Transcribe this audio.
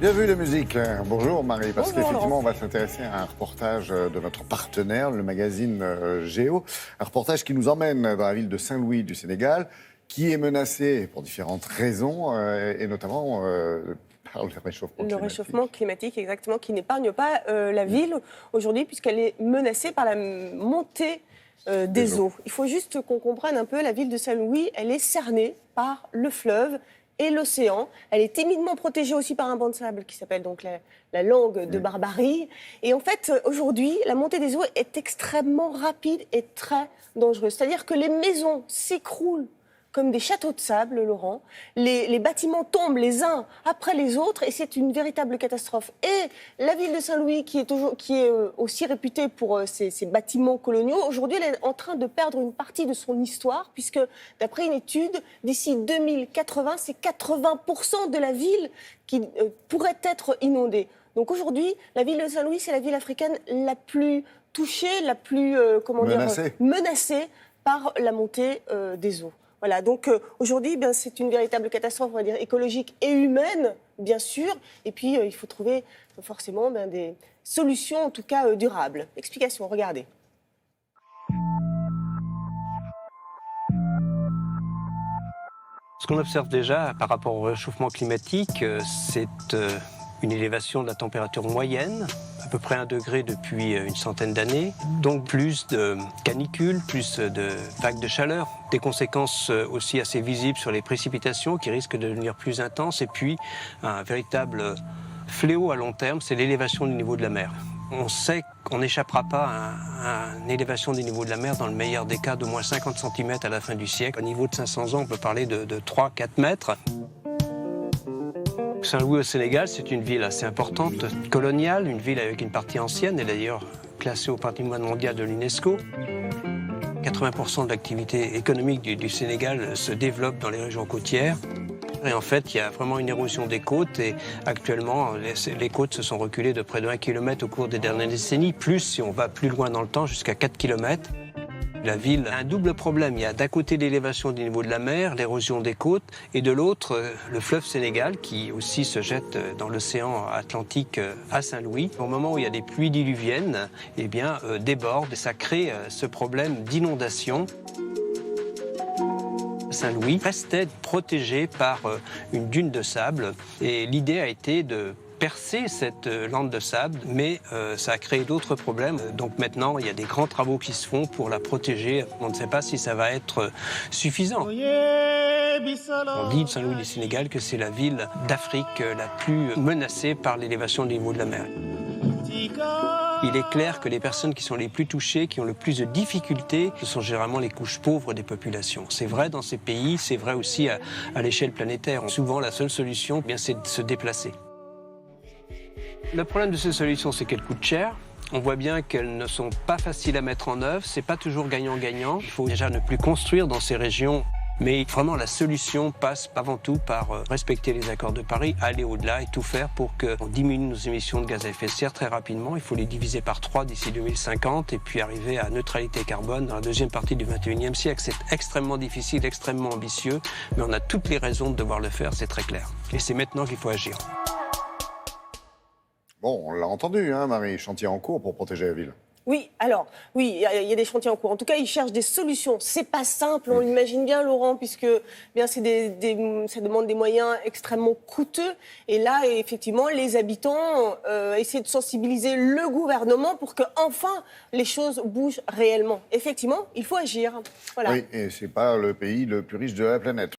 Bien vu la musique. Bonjour Marie, parce Bonjour, qu'effectivement Laurent. on va s'intéresser à un reportage de notre partenaire, le magazine Géo. Un reportage qui nous emmène dans la ville de Saint-Louis du Sénégal, qui est menacée pour différentes raisons, et notamment par le réchauffement Le climatique. réchauffement climatique, exactement, qui n'épargne pas la ville aujourd'hui, puisqu'elle est menacée par la montée des eaux. Il faut juste qu'on comprenne un peu, la ville de Saint-Louis, elle est cernée par le fleuve et l'océan. Elle est timidement protégée aussi par un banc de sable qui s'appelle donc la langue de Barbarie. Et en fait, aujourd'hui, la montée des eaux est extrêmement rapide et très dangereuse. C'est-à-dire que les maisons s'écroulent comme des châteaux de sable, Laurent. Les bâtiments tombent les uns après les autres et c'est une véritable catastrophe. Et la ville de Saint-Louis, qui est aussi réputée pour ses bâtiments coloniaux, aujourd'hui, elle est en train de perdre une partie de son histoire, puisque, d'après une étude, d'ici 2080, c'est 80% de la ville qui pourrait être inondée. Donc aujourd'hui, la ville de Saint-Louis, c'est la ville africaine la plus touchée, la plus menacée par la montée des eaux. Voilà, donc aujourd'hui, c'est une véritable catastrophe, on va dire, écologique et humaine, bien sûr. Et puis, il faut trouver forcément des solutions, en tout cas durables. Explication, regardez. Ce qu'on observe déjà par rapport au réchauffement climatique, c'est une élévation de la température moyenne, à peu près 1 degré depuis une centaine d'années. Donc plus de canicules, plus de vagues de chaleur. Des conséquences aussi assez visibles sur les précipitations qui risquent de devenir plus intenses. Et puis un véritable fléau à long terme, c'est l'élévation du niveau de la mer. On sait qu'on n'échappera pas à une élévation des niveaux de la mer, dans le meilleur des cas, d'au moins 50 cm à la fin du siècle. Au niveau de 500 ans, on peut parler de 3-4 mètres. Saint-Louis au Sénégal, c'est une ville assez importante, coloniale, une ville avec une partie ancienne, et d'ailleurs classée au patrimoine mondial de l'UNESCO. 80% de l'activité économique du Sénégal se développe dans les régions côtières. Et en fait, il y a vraiment une érosion des côtes, et actuellement, les côtes se sont reculées de près de 1 km au cours des dernières décennies, plus si on va plus loin dans le temps, jusqu'à 4 km. La ville a un double problème. Il y a d'un côté l'élévation du niveau de la mer, l'érosion des côtes, et de l'autre, le fleuve Sénégal, qui aussi se jette dans l'océan Atlantique à Saint-Louis. Au moment où il y a des pluies diluviennes, déborde, et ça crée ce problème d'inondation. Saint-Louis restait protégé par une dune de sable, et l'idée a été de percer cette lande de sable, mais ça a créé d'autres problèmes. Donc maintenant, il y a des grands travaux qui se font pour la protéger. On ne sait pas si ça va être suffisant. On dit de Saint-Louis du Sénégal que c'est la ville d'Afrique la plus menacée par l'élévation du niveau de la mer. Il est clair que les personnes qui sont les plus touchées, qui ont le plus de difficultés, ce sont généralement les couches pauvres des populations. C'est vrai dans ces pays, c'est vrai aussi à l'échelle planétaire. Souvent, la seule solution, c'est de se déplacer. Le problème de ces solutions, c'est qu'elles coûtent cher. On voit bien qu'elles ne sont pas faciles à mettre en œuvre. C'est pas toujours gagnant-gagnant. Il faut déjà ne plus construire dans ces régions. Mais vraiment, la solution passe avant tout par respecter les accords de Paris, aller au-delà et tout faire pour qu'on diminue nos émissions de gaz à effet de serre très rapidement. Il faut les diviser par 3 d'ici 2050 et puis arriver à neutralité carbone dans la deuxième partie du XXIe siècle. C'est extrêmement difficile, extrêmement ambitieux, mais on a toutes les raisons de devoir le faire, c'est très clair. Et c'est maintenant qu'il faut agir. Bon, on l'a entendu, hein, Marie, chantier en cours pour protéger la ville. Oui, alors, oui, il y a des chantiers en cours. En tout cas, ils cherchent des solutions. C'est pas simple, on l'imagine bien, Laurent, puisque ça demande des moyens extrêmement coûteux. Et là, effectivement, les habitants essaient de sensibiliser le gouvernement pour que, enfin, les choses bougent réellement. Effectivement, il faut agir. Voilà. Oui, et c'est pas le pays le plus riche de la planète.